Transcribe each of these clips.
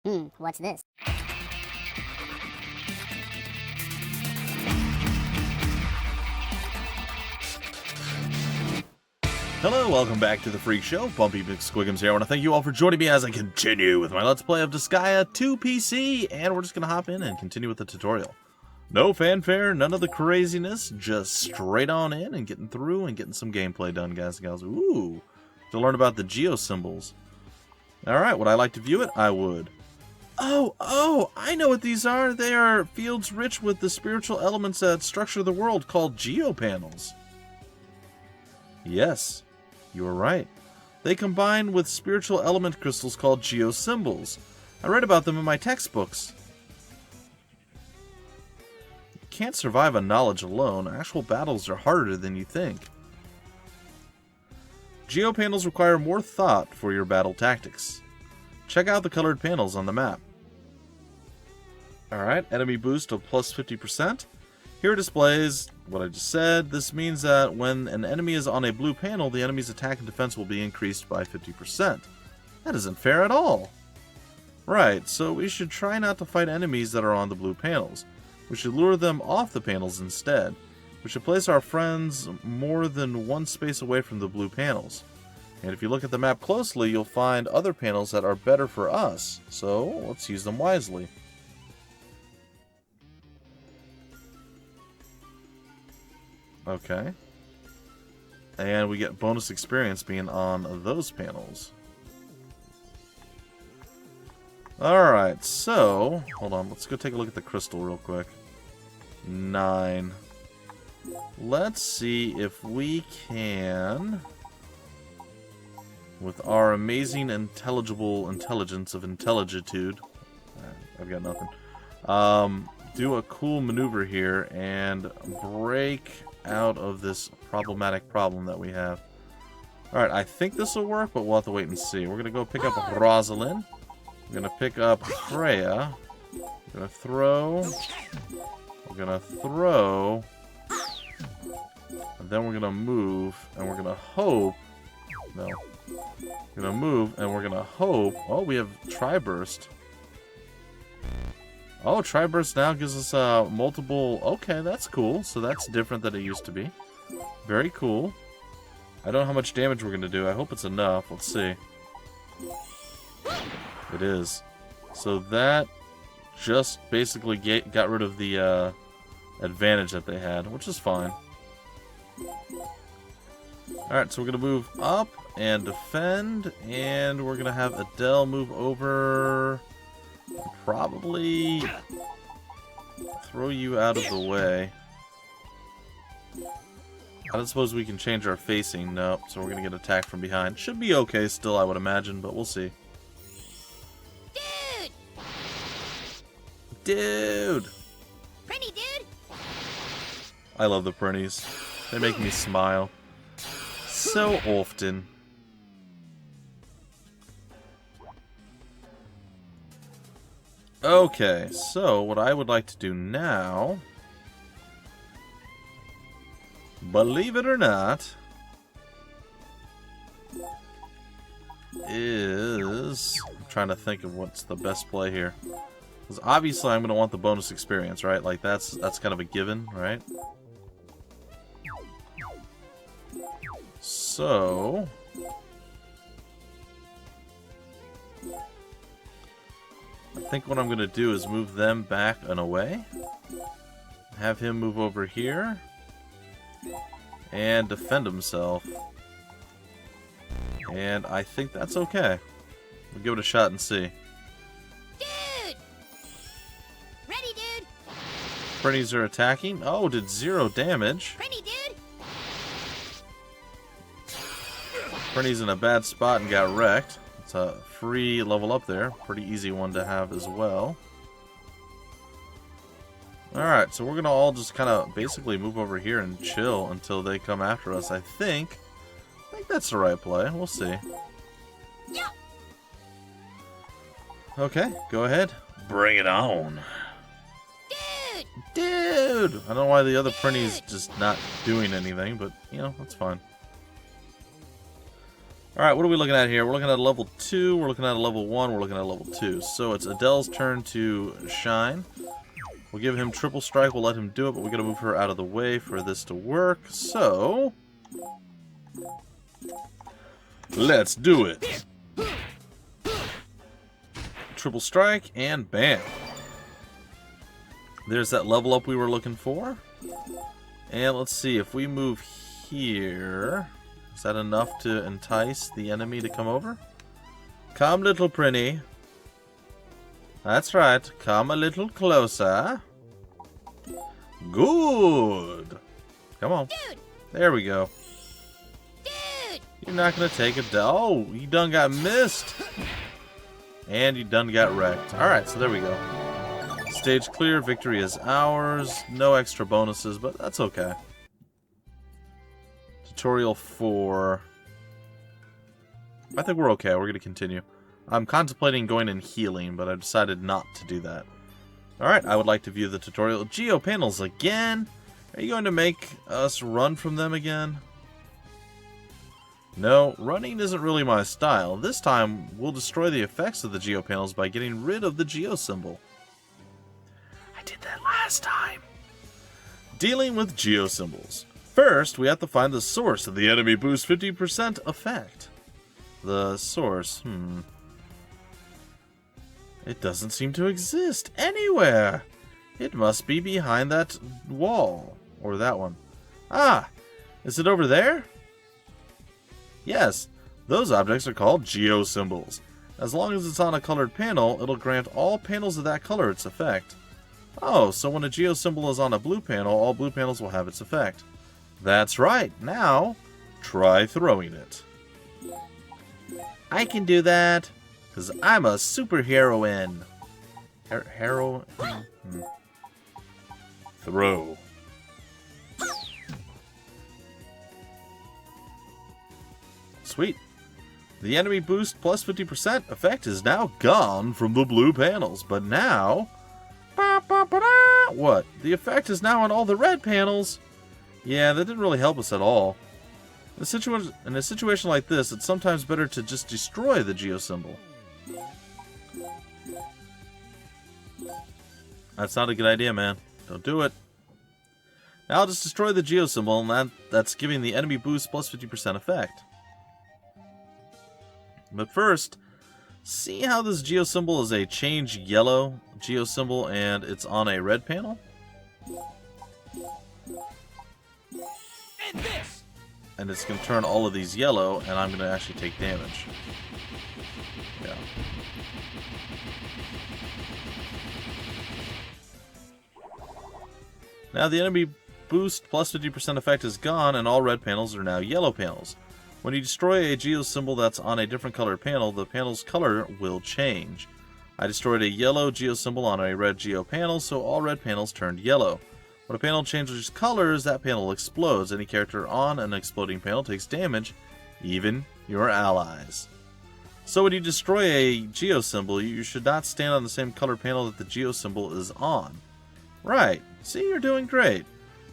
What's this? Hello, welcome back to the Freak Show. Bumpy McSquigums here. I want to thank you all for joining me as I continue with my Let's Play of Disgaea 2 PC, and we're just going to hop in and continue with the tutorial. No fanfare, none of the craziness, just straight on in and getting through and getting some gameplay done, guys and gals. Ooh, to learn about the geo symbols. Alright, would I like to view it? I would. Oh, I know what these are. They are fields rich with the spiritual elements that structure the world called geopanels. Yes, you are right. They combine with spiritual element crystals called geosymbols. I read about them in my textbooks. You can't survive on knowledge alone. Actual battles are harder than you think. Geopanels require more thought for your battle tactics. Check out the colored panels on the map. Alright, enemy boost of plus 50%. Here it displays what I just said. This means that when an enemy is on a blue panel, the enemy's attack and defense will be increased by 50%. That isn't fair at all. Right, so we should try not to fight enemies that are on the blue panels. We should lure them off the panels instead. We should place our friends more than one space away from the blue panels. And if you look at the map closely, you'll find other panels that are better for us. So, let's use them wisely. Okay. And we get bonus experience being on those panels. Alright, so... hold on, let's go take a look at the crystal real quick. 9. Let's see if we can... with our amazing intelligence of intelligitude... I've got nothing. Do a cool maneuver here and break out of this problematic problem that we have. Alright, I think this will work, but we'll have to wait and see. We're going to go pick up Rozalin. We're going to pick up Freya. We're going to throw. We're going to throw. And then we're going to move. And we're going to hope. No. We're going to move and we're going to hope. Oh, we have Tri-Burst. Oh, Tri-Burst now gives us multiple... okay, that's cool. So that's different than it used to be. Very cool. I don't know how much damage we're going to do. I hope it's enough. Let's see. It is. So that just basically got rid of the advantage that they had, which is fine. Alright, so we're going to move up and defend. And we're going to have Adele move over... probably throw you out of the way. I don't suppose we can change our facing. Nope, so we're going to get attacked from behind. Should be okay still, I would imagine, but we'll see. Dude! Prinnie, dude! I love the Prinnies. They make me smile. So often. Okay, so what I would like to do now, believe it or not, is... I'm trying to think of what's the best play here. Because obviously I'm going to want the bonus experience, right? Like that's kind of a given, right? So... I think what I'm going to do is move them back and away. Have him move over here. And defend himself. And I think that's okay. We'll give it a shot and see. Dude! Ready, dude! Prinnies are attacking. Oh, did 0 damage. Prinnie, dude! Prinnie's in a bad spot and got wrecked. It's a free level up there. Pretty easy one to have as well. Alright, so we're going to all just kind of basically move over here and chill until they come after us. I think that's the right play. We'll see. Yeah. Okay, go ahead. Bring it on. Dude! I don't know why the other Prinnie's just not doing anything, but, you know, that's fine. Alright, what are we looking at here? We're looking at a level 2, we're looking at a level 1, we're looking at a level 2. So it's Adele's turn to shine. We'll give him triple strike, we'll let him do it, but we gotta move her out of the way for this to work. So let's do it. Triple strike, and bam. There's that level up we were looking for. And let's see, if we move here, is that enough to entice the enemy to come over? Come, little Prinny. That's right, come a little closer. Good. Come on. Dude! There we go. Dude! You're not gonna take it down. Oh, you done got missed. And you done got wrecked. Alright, so there we go. Stage clear, victory is ours. No extra bonuses, but that's okay. Tutorial 4. I think we're okay. We're going to continue. I'm contemplating going and healing, but I've decided not to do that. Alright, I would like to view the tutorial. Geo panels again? Are you going to make us run from them again? No, running isn't really my style. This time, we'll destroy the effects of the geo panels by getting rid of the geo symbol. I did that last time. Dealing with geo symbols. First, we have to find the source of the enemy boost 50% effect. The source, It doesn't seem to exist anywhere. It must be behind that wall. Or that one. Ah! Is it over there? Yes, those objects are called geo symbols. As long as it's on a colored panel, it'll grant all panels of that color its effect. Oh, so when a geo symbol is on a blue panel, all blue panels will have its effect. That's right. Now, try throwing it. I can do that, because I'm a superheroine. Hero... Throw. Sweet. The enemy boost plus 50% effect is now gone from the blue panels, but now... What? The effect is now on all the red panels? Yeah, that didn't really help us at all. In a situation like this, it's sometimes better to just destroy the geo symbol. That's not a good idea, man. Don't do it. Now I'll just destroy the geo symbol, and that's giving the enemy boost plus 50% effect. But first, see how this geo symbol is a change yellow geo symbol and it's on a red panel? And this! And it's going to turn all of these yellow, and I'm going to actually take damage. Yeah. Now the enemy boost plus 50% effect is gone, and all red panels are now yellow panels. When you destroy a geo symbol that's on a different colored panel, the panel's color will change. I destroyed a yellow geo symbol on a red geo panel, so all red panels turned yellow. When a panel changes colors, that panel explodes. Any character on an exploding panel takes damage, even your allies. So when you destroy a geo symbol, you should not stand on the same color panel that the geo symbol is on. Right. See, you're doing great.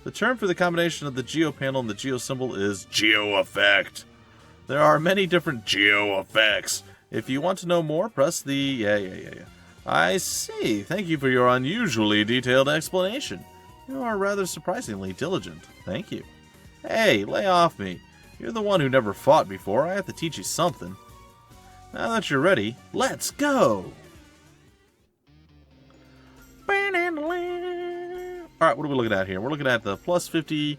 The term for the combination of the geo panel and the geo symbol is geo effect. There are many different geo effects. If you want to know more, press the... Yeah. I see. Thank you for your unusually detailed explanation. You are rather surprisingly diligent. Thank you. Hey, lay off me. You're the one who never fought before. I have to teach you something. Now that you're ready, let's go! Alright, what are we looking at here? We're looking at the plus 50.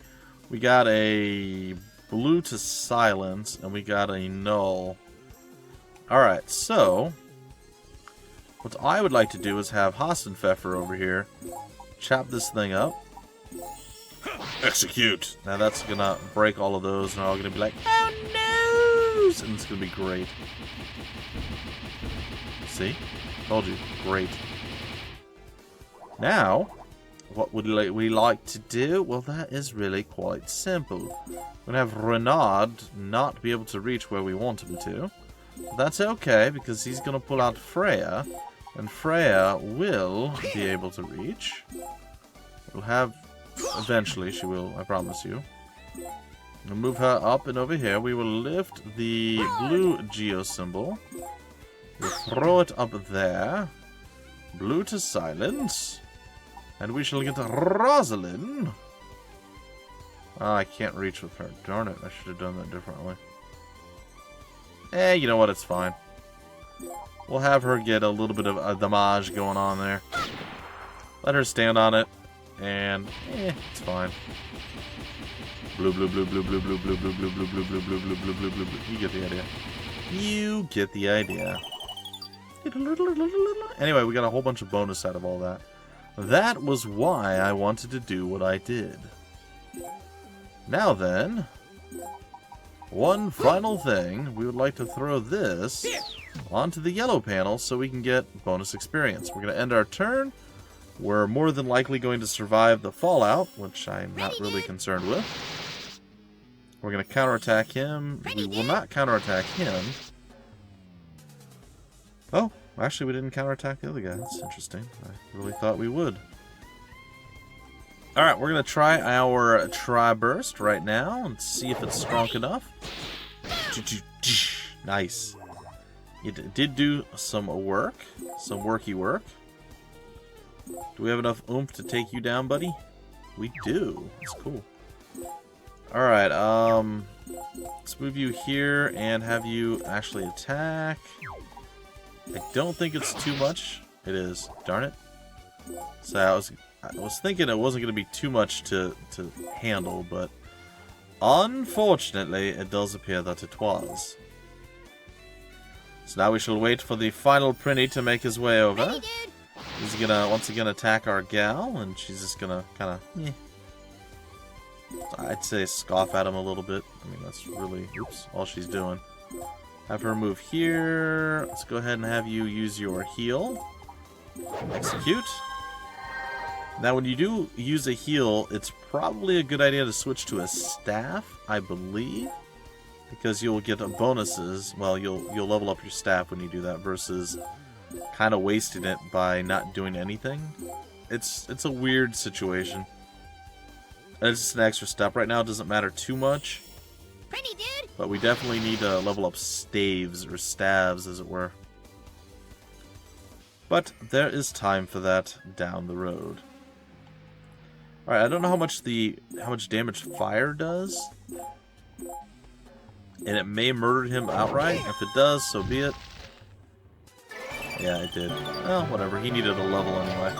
We got a blue to silence, and we got a null. Alright, so what I would like to do is have Hastenpfeffer over here chop this thing up. Execute! Now that's gonna break all of those, and they're all gonna be like, oh no! And it's gonna be great. See? Told you. Great. Now, what would we like to do? Well, that is really quite simple. We're gonna have Renard not be able to reach where we want him to. That's okay, because he's gonna pull out Freya, and Freya will be able to reach. We'll have... Eventually, she will, I promise you. We'll move her up and over here. We will lift the blue geo symbol. We'll throw it up there. Blue to silence. And we shall get Rozalin. Oh, I can't reach with her. Darn it, I should have done that differently. You know what? It's fine. We'll have her get a little bit of a damage going on there. Let her stand on it. And, it's fine. Blue, blue, blue, blue, blue, blue, blue, blue, blue, blue, blue, blue, blue, blue, blue, blue, blue, blue. You get the idea. You get the idea. Anyway, we got a whole bunch of bonus out of all that. That was why I wanted to do what I did. Now then, one final thing. We would like to throw this onto the yellow panel so we can get bonus experience. We're going to end our turn. We're more than likely going to survive the fallout, which I'm not really concerned with. We're going to counterattack him. We will not counterattack him. Oh, actually we didn't counterattack the other guy. That's interesting. I really thought we would. Alright, we're going to try our Tri-Burst right now and see if it's strong enough. Nice. It did do some work. Some worky work. Do we have enough oomph to take you down, buddy? We do. That's cool. Alright, let's move you here and have you actually attack. I don't think it's too much. It is. Darn it. So I was thinking it wasn't going to be too much to handle, but unfortunately it does appear that it was. So now we shall wait for the final Prinnie to make his way over. He's gonna once again attack our gal, and she's just gonna kind of, I'd say scoff at him a little bit. I mean, that's really, all she's doing. Have her move here. Let's go ahead and have you use your heal. Execute. Now, when you do use a heal, it's probably a good idea to switch to a staff, I believe, because you'll get bonuses. Well, you'll level up your staff when you do that versus kind of wasting it by not doing anything. It's a weird situation. It's just an extra step. Right now it doesn't matter too much. Pretty dude. But we definitely need to level up staves, or stabs as it were. But there is time for that down the road. Alright, I don't know how much damage fire does. And it may murder him outright. If it does, so be it. Yeah, it did. Well, whatever. He needed a level anyway.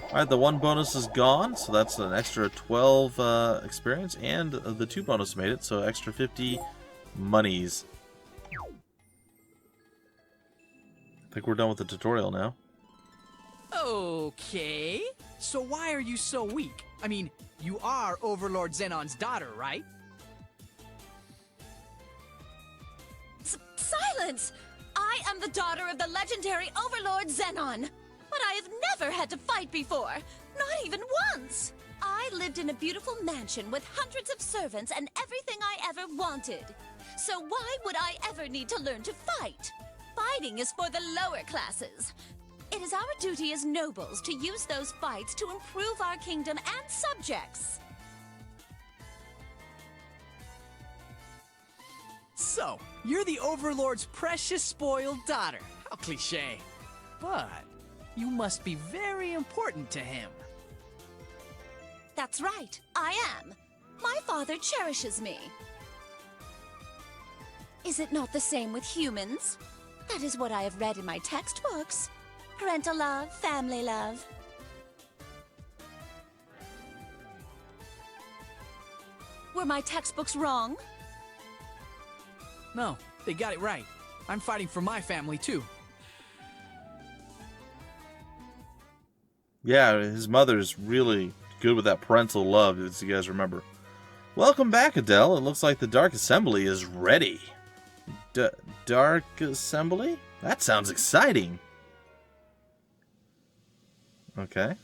Alright, the one bonus is gone, so that's an extra 12 experience, and the 2 bonus made it, so extra 50 monies. I think we're done with the tutorial now. Okay, so why are you so weak? I mean, you are Overlord Xenon's daughter, right? Silence! I am the daughter of the legendary Overlord Xenon. But I have never had to fight before. Not even once. I lived in a beautiful mansion with hundreds of servants and everything I ever wanted. So why would I ever need to learn to fight? Fighting is for the lower classes. It is our duty as nobles to use those fights to improve our kingdom and subjects. So, you're the Overlord's precious spoiled daughter. How cliché. But you must be very important to him. That's right, I am. My father cherishes me. Is it not the same with humans? That is what I have read in my textbooks. Parental love, family love. Were my textbooks wrong? No, they got it right. I'm fighting for my family, too. Yeah, his mother's really good with that parental love, as you guys remember. Welcome back, Adele. It looks like the Dark Assembly is ready. Dark Assembly? That sounds exciting. Okay.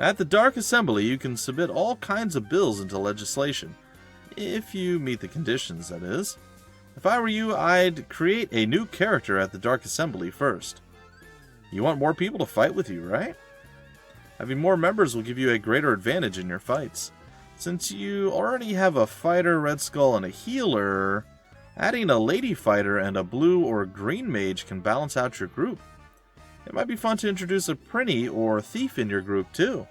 At the Dark Assembly, you can submit all kinds of bills into legislation. If you meet the conditions, that is. If I were you, I'd create a new character at the Dark Assembly first. You want more people to fight with you, right? Having more members will give you a greater advantage in your fights. Since you already have a fighter, Red Skull, and a healer, adding a lady fighter and a blue or green mage can balance out your group. It might be fun to introduce a Prinnie or thief in your group too.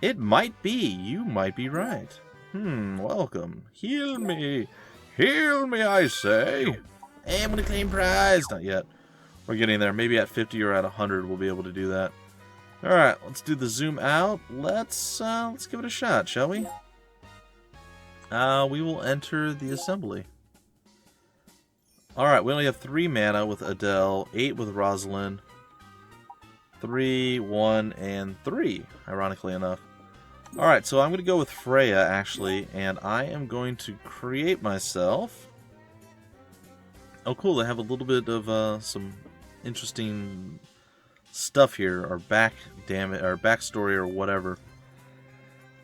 It might be. You might be right. Welcome. Heal me. Heal me, I say. Hey, I'm gonna claim prize. Not yet. We're getting there. Maybe at 50 or at 100 we'll be able to do that. Alright, let's do the zoom out. Let's give it a shot, shall we? We will enter the assembly. Alright, we only have 3 mana with Adele, 8 with Rozalin, 3, 1, and 3, ironically enough. Alright, so I'm going to go with Freya, actually, and I am going to create myself... Oh, cool, they have a little bit of some interesting stuff here, or backstory, or whatever.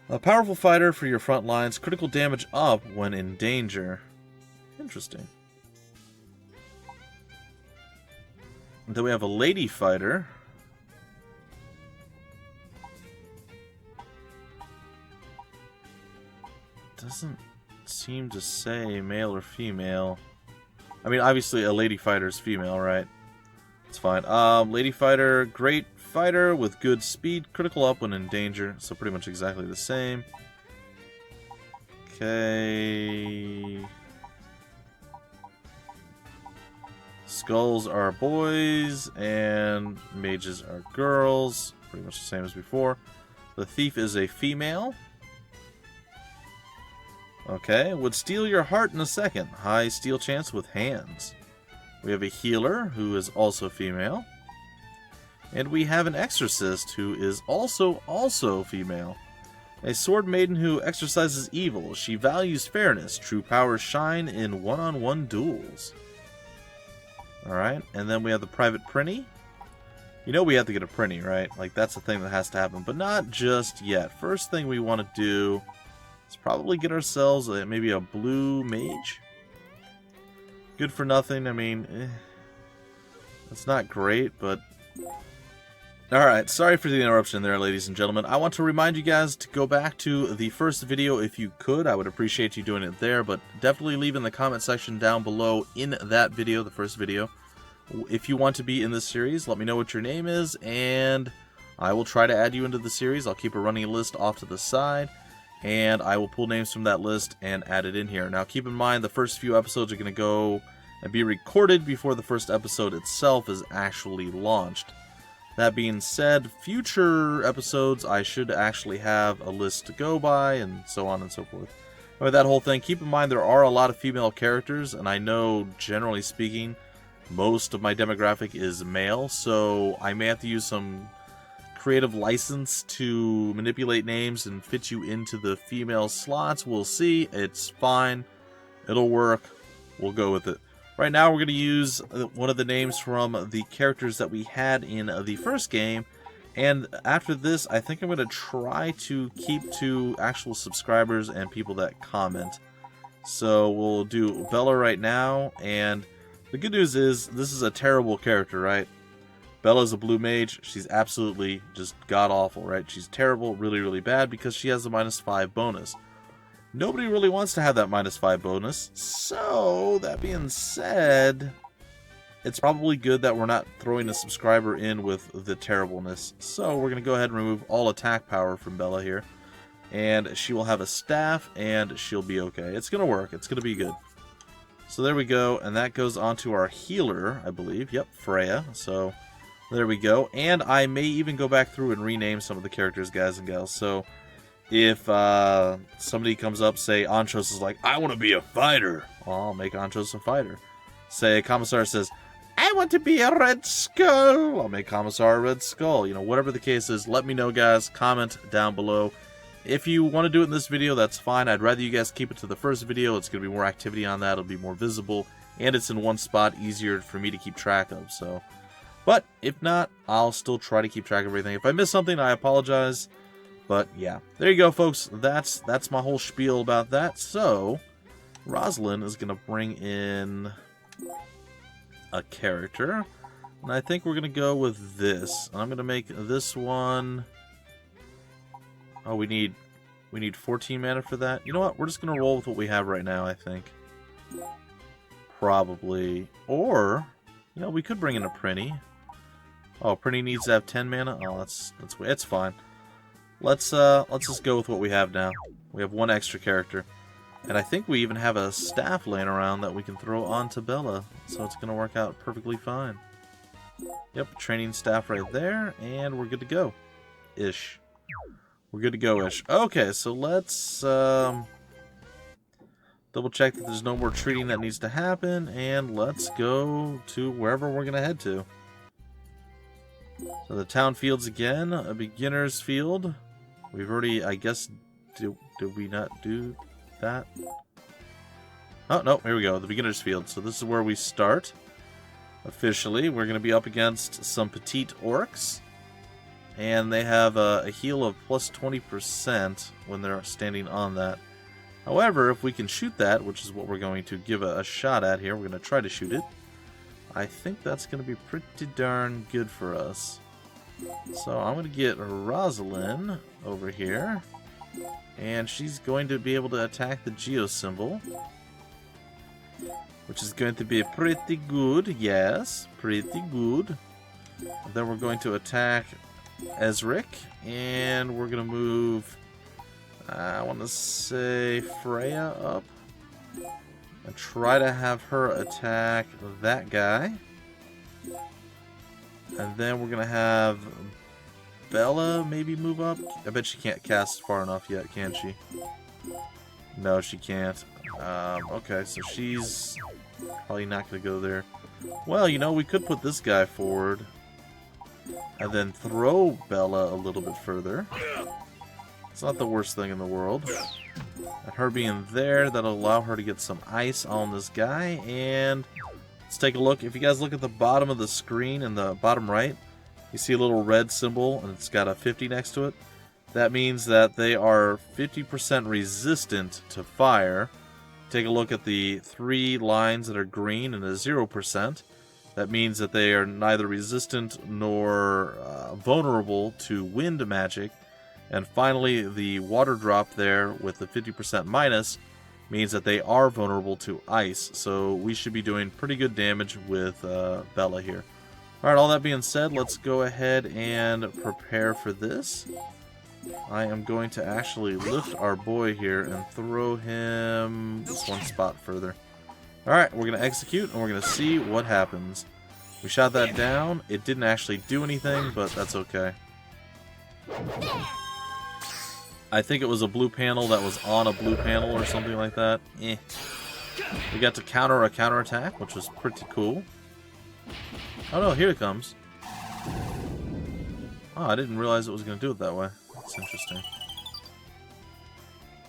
A powerful fighter for your front lines, critical damage up when in danger. Interesting. And then we have a lady fighter. Doesn't seem to say male or female. I mean, obviously a lady fighter is female, right? It's fine. Lady fighter, great fighter with good speed, critical up when in danger, so pretty much exactly the same. Okay. Skulls are boys, and mages are girls. Pretty much the same as before. The thief is a female. Okay, would steal your heart in a second. High steal chance with hands. We have a healer, who is also female. And we have an exorcist, who is also female. A sword maiden who exorcises evil. She values fairness. True powers shine in one-on-one duels. Alright, and then we have the private Prinnie. You know we have to get a Prinnie, right? Like, that's the thing that has to happen, but not just yet. First thing we want to do is probably get ourselves maybe a blue mage. Good for nothing, I mean, that's not great, but... Alright, sorry for the interruption there, ladies and gentlemen. I want to remind you guys to go back to the first video if you could. I would appreciate you doing it there, but definitely leave in the comment section down below in that video, the first video. If you want to be in this series, let me know what your name is, and I will try to add you into the series. I'll keep a running list off to the side, and I will pull names from that list and add it in here. Now, keep in mind, the first few episodes are going to go and be recorded before the first episode itself is actually launched. That being said, future episodes, I should actually have a list to go by, and so on and so forth. With that whole thing, keep in mind there are a lot of female characters, and I know, generally speaking, most of my demographic is male, so I may have to use some creative license to manipulate names and fit you into the female slots. We'll see. It's fine. It'll work. We'll go with it. Right now we're going to use one of the names from the characters that we had in the first game, and after this I think I'm going to try to keep to actual subscribers and people that comment. So we'll do Bella right now, and the good news is this is a terrible character, right? Bella's a blue mage. She's absolutely just god-awful, right? She's terrible, really, really bad, because she has a -5 bonus. Nobody really wants to have that -5 bonus, so that being said, it's probably good that we're not throwing a subscriber in with the terribleness. So we're going to go ahead and remove all attack power from Bella here, and she will have a staff, and she'll be okay. It's going to work. It's going to be good. So there we go, and that goes on to our healer, I believe. Yep, Freya. So there we go, and I may even go back through and rename some of the characters, guys and gals. So if somebody comes up, say Anchos is like, I want to be a fighter, well, I'll make Anchos a fighter. Say Commissar says, I want to be a Red Skull, I'll make Commissar a Red Skull. You know, whatever the case is, let me know, guys. Comment down below. If you want to do it in this video, that's fine. I'd rather you guys keep it to the first video. It's going to be more activity on that. It'll be more visible, and it's in one spot, easier for me to keep track of. So, but if not, I'll still try to keep track of everything. If I miss something, I apologize. But yeah, there you go, folks. That's my whole spiel about that. So, Rozalin is going to bring in a character. And I think we're going to go with this. I'm going to make this one... Oh, we need 14 mana for that. You know what? We're just going to roll with what we have right now, I think. Probably. Or, you know, we could bring in a Prinnie. Oh, Prinnie needs to have 10 mana? Oh, it's fine. Let's just go with what we have now. We have one extra character. And I think we even have a staff laying around that we can throw onto Bella. So it's going to work out perfectly fine. Yep, training staff right there, and we're good to go. Ish. We're good to go-ish. Okay, so let's double check that there's no more treating that needs to happen, and let's go to wherever we're going to head to. So the town fields again, a beginner's field. We've already, I guess, did we not do that? Oh, no, here we go, the beginner's field. So this is where we start. Officially, we're going to be up against some petite orcs. And they have a heal of plus 20% when they're standing on that. However, if we can shoot that, which is what we're going to give a shot at here, we're going to try to shoot it. I think that's going to be pretty darn good for us. So I'm going to get Rozalin over here. And she's going to be able to attack the Geo symbol. Which is going to be pretty good, yes. Pretty good. And then we're going to attack Ezric, and we're going to move, I want to say, Freya up, and try to have her attack that guy. And then we're going to have Bella maybe move up. I bet she can't cast far enough yet, can she? No, she can't. Okay, so she's probably not going to go there. Well, you know, we could put this guy forward. And then throw Bella a little bit further. It's not the worst thing in the world. And her being there, that'll allow her to get some ice on this guy. And let's take a look. If you guys look at the bottom of the screen in the bottom right, you see a little red symbol and it's got a 50 next to it. That means that they are 50% resistant to fire. Take a look at the 3 lines that are green and a 0%. That means that they are neither resistant nor vulnerable to wind magic. And finally, the water drop there with the 50% minus means that they are vulnerable to ice. So we should be doing pretty good damage with Bella here. Alright, all that being said, let's go ahead and prepare for this. I am going to actually lift our boy here and throw him just one spot further. Alright, we're going to execute, and we're going to see what happens. We shot that down. It didn't actually do anything, but that's okay. I think it was a blue panel that was on a blue panel or something like that. Eh. We got to counter a counterattack, which was pretty cool. Oh no, here it comes. Oh, I didn't realize it was going to do it that way. That's interesting.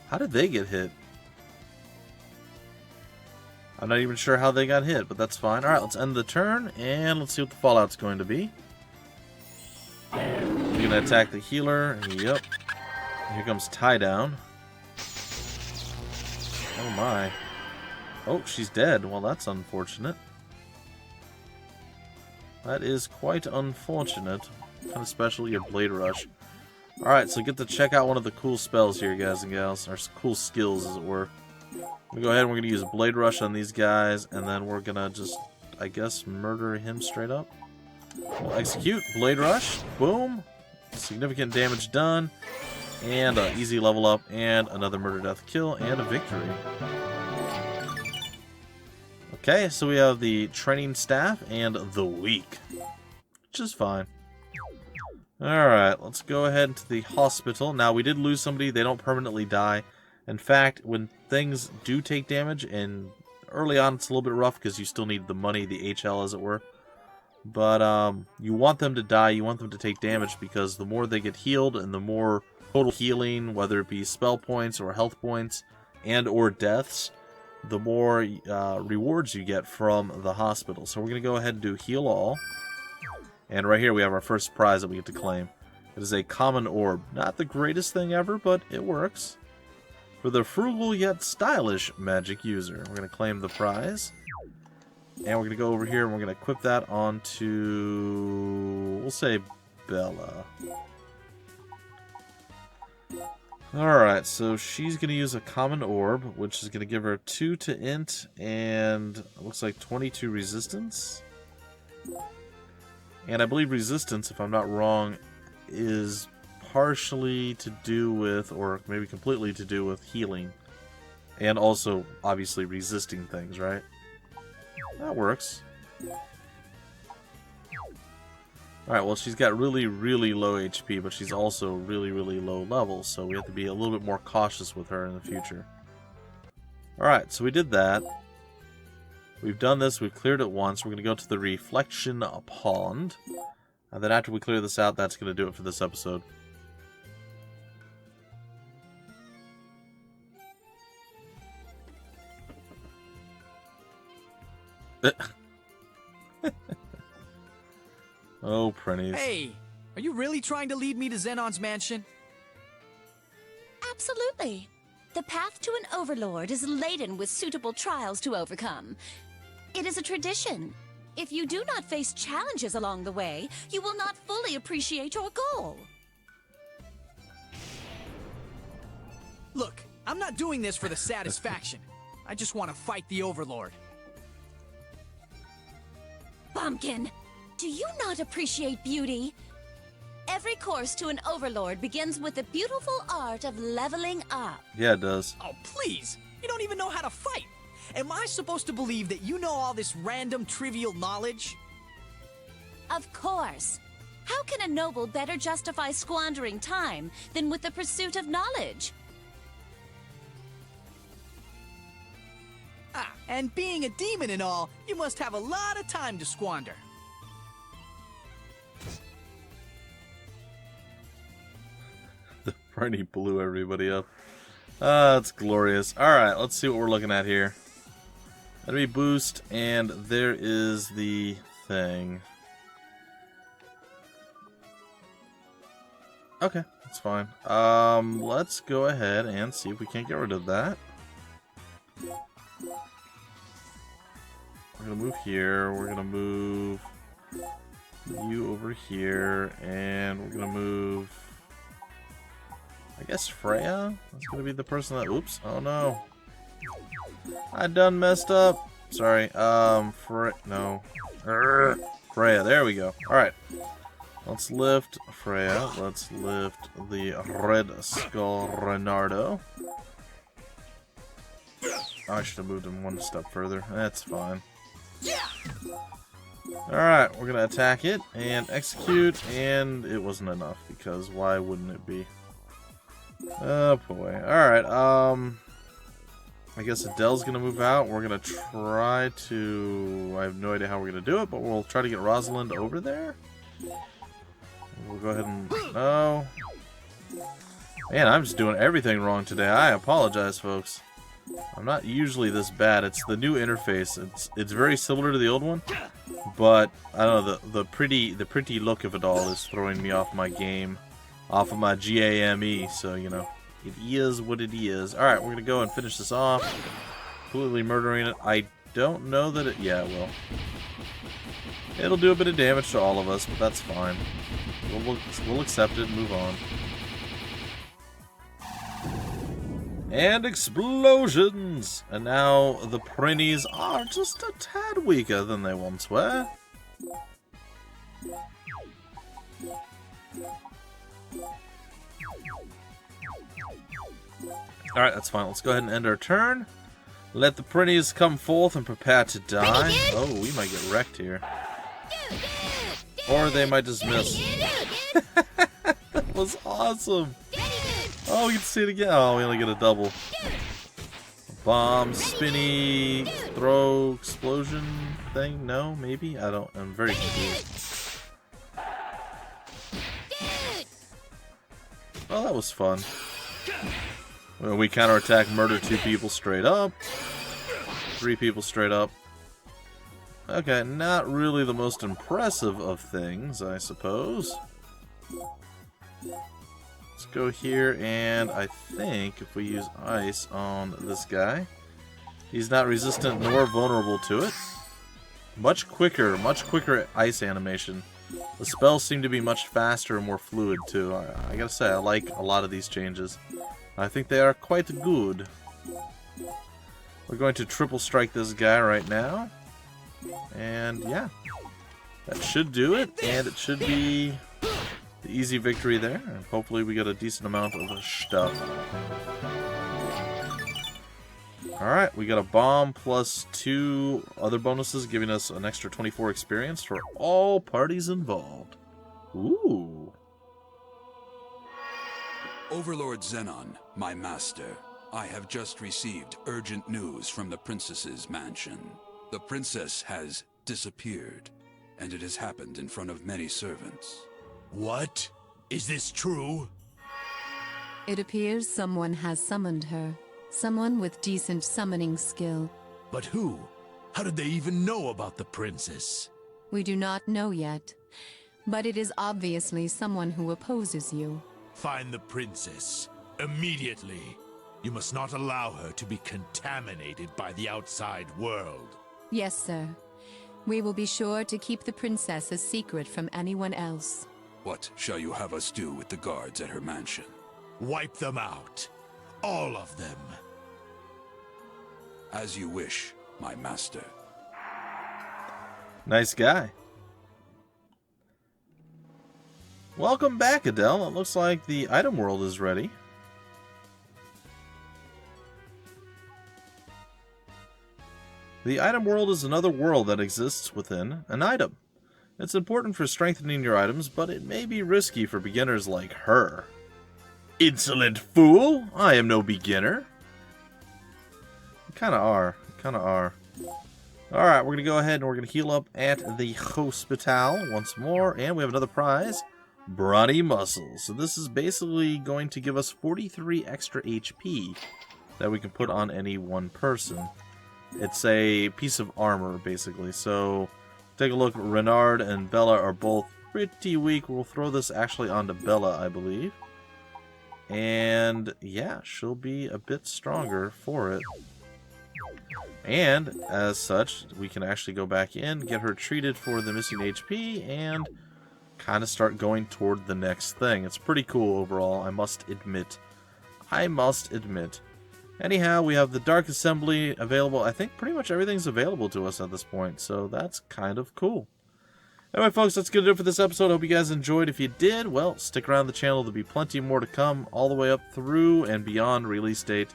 How did they get hit? I'm not even sure how they got hit, but that's fine. Alright, let's end the turn, and let's see what the fallout's going to be. We're going to attack the healer. Yep. Here comes Tie Down. Oh my. Oh, she's dead. Well, that's unfortunate. That is quite unfortunate. Kind of special, your Blade Rush. Alright, so get to check out one of the cool spells here, guys and gals. Or cool skills, as it were. We go ahead and we're going to use Blade Rush on these guys, and then we're going to just, I guess, murder him straight up. We'll execute. Blade Rush. Boom. Significant damage done. And an easy level up, and another murder death kill, and a victory. Okay, so we have the training staff and the weak, which is fine. Alright, let's go ahead to the hospital. Now, we did lose somebody. They don't permanently die. In fact, when things do take damage, and early on it's a little bit rough because you still need the money, the HL as it were. But you want them to die, you want them to take damage, because the more they get healed and the more total healing, whether it be spell points or health points and or deaths, the more rewards you get from the hospital. So we're going to go ahead and do Heal All. And right here we have our first prize that we get to claim. It is a common orb. Not the greatest thing ever, but it works. For the frugal yet stylish magic user. We're going to claim the prize. And we're going to go over here and we're going to equip that onto, we'll say, Bella. Alright, so she's going to use a common orb, which is going to give her 2 to int and it looks like 22 resistance. And I believe resistance, if I'm not wrong, is partially to do with, or maybe completely to do with healing. And also, obviously, resisting things, right? That works. Alright, well, she's got really, really low HP, but she's also really, really low level, so we have to be a little bit more cautious with her in the future. Alright, so we did that. We've done this, we've cleared it once. We're going to go to the Reflection Pond. And then after we clear this out, that's going to do it for this episode. Oh, Prinnies. Hey, are you really trying to lead me to Xenon's mansion? Absolutely. The path to an overlord is laden with suitable trials to overcome. It is a tradition. If you do not face challenges along the way, you will not fully appreciate your goal. Look, I'm not doing this for the satisfaction. I just want to fight the Overlord. Bumpkin, do you not appreciate beauty? Every course to an overlord begins with the beautiful art of leveling up. Yeah, it does. Oh, please! You don't even know how to fight! Am I supposed to believe that you know all this random, trivial knowledge? Of course. How can a noble better justify squandering time than with the pursuit of knowledge? Ah, and being a demon and all, you must have a lot of time to squander. The Prinnie blew everybody up. That's glorious. Alright, let's see what we're looking at here. Enemy boost, and there is the thing. Okay, that's fine. Let's go ahead and see if we can't get rid of that. We're gonna move here, we're gonna move you over here, and we're gonna move, I guess, Freya? That's gonna be the person that, oops, oh no. I done messed up. Sorry, no. Freya, there we go. Alright. Let's lift Freya. Let's lift the Red Skull Renardo. Oh, I should have moved him one step further. That's fine. Alright, we're gonna attack it and execute, and it wasn't enough, because why wouldn't it be? Oh boy. Alright, I guess Adele's gonna move out. We're gonna try to, I have no idea how we're gonna do it, but we'll try to get Rozalin over there. We'll go ahead and, no. Man, I'm just doing everything wrong today. I apologize, folks. I'm not usually this bad. It's the new interface. It's very similar to the old one, but I don't know, the pretty look of it all is throwing me off my game, off of my GAME. So you know, it is what it is. All right, we're gonna go and finish this off. Completely murdering it. I don't know that it. Yeah, it will. It'll do a bit of damage to all of us, but that's fine. We'll accept it and move on. And explosions! And now the Prinnies are just a tad weaker than they once were. Alright, that's fine. Let's go ahead and end our turn. Let the Prinnies come forth and prepare to die. Oh, we might get wrecked here. Or they might just miss. That was awesome! Oh, we can see it again. Oh, we only get a double. Bomb, spinny, throw, explosion thing? No, maybe? I don't. I'm very confused. Oh, that was fun. Well, we counterattack, murder 2 people straight up. 3 people straight up. Okay, not really the most impressive of things, I suppose. Let's go here, and I think if we use ice on this guy, he's not resistant nor vulnerable to it. Much quicker ice animation. The spells seem to be much faster and more fluid too. I gotta say, I like a lot of these changes. I think they are quite good. We're going to triple strike this guy right now. And yeah, that should do it. And it should be the easy victory there. And hopefully we get a decent amount of stuff. Alright, we got a bomb plus 2 other bonuses, giving us an extra 24 experience for all parties involved. Ooh. Overlord Zenon, my master, I have just received urgent news from the princess's mansion. The princess has disappeared, and it has happened in front of many servants. What? Is this true? It appears someone has summoned her. Someone with decent summoning skill. But who? How did they even know about the princess? We do not know yet, but it is obviously someone who opposes you. Find the princess. Immediately. You must not allow her to be contaminated by the outside world. Yes, sir. We will be sure to keep the princess a secret from anyone else. What shall you have us do with the guards at her mansion? Wipe them out. All of them. As you wish, my master. Nice guy. Welcome back, Adele. It looks like the item world is ready. The item world is another world that exists within an item. It's important for strengthening your items, but it may be risky for beginners like her. Insolent fool! I am no beginner. You kinda are. Alright, we're gonna go ahead and we're gonna heal up at the hospital once more, and we have another prize. Brawny muscles. So this is basically going to give us 43 extra HP that we can put on any one person. It's a piece of armor, basically. So, take a look. Renard and Bella are both pretty weak. We'll throw this actually onto Bella, I believe. And, yeah, she'll be a bit stronger for it. And, as such, we can actually go back in, get her treated for the missing HP, and kind of start going toward the next thing. It's pretty cool overall, I must admit. Anyhow, we have the Dark Assembly available. I think pretty much everything's available to us at this point, so that's kind of cool. Anyway, folks, that's going to do it for this episode. Hope you guys enjoyed. If you did, well, stick around the channel. There'll be plenty more to come all the way up through and beyond release date.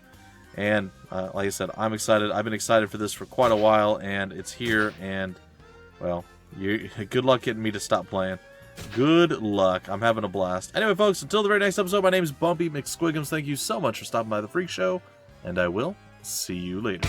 And, like I said, I'm excited. I've been excited for this for quite a while, and it's here, and, well, good luck getting me to stop playing. Good luck. I'm having a blast. Anyway, folks, until the very next episode, my name is Bumpy McSquigums. Thank you so much for stopping by the Freak Show, and I will see you later.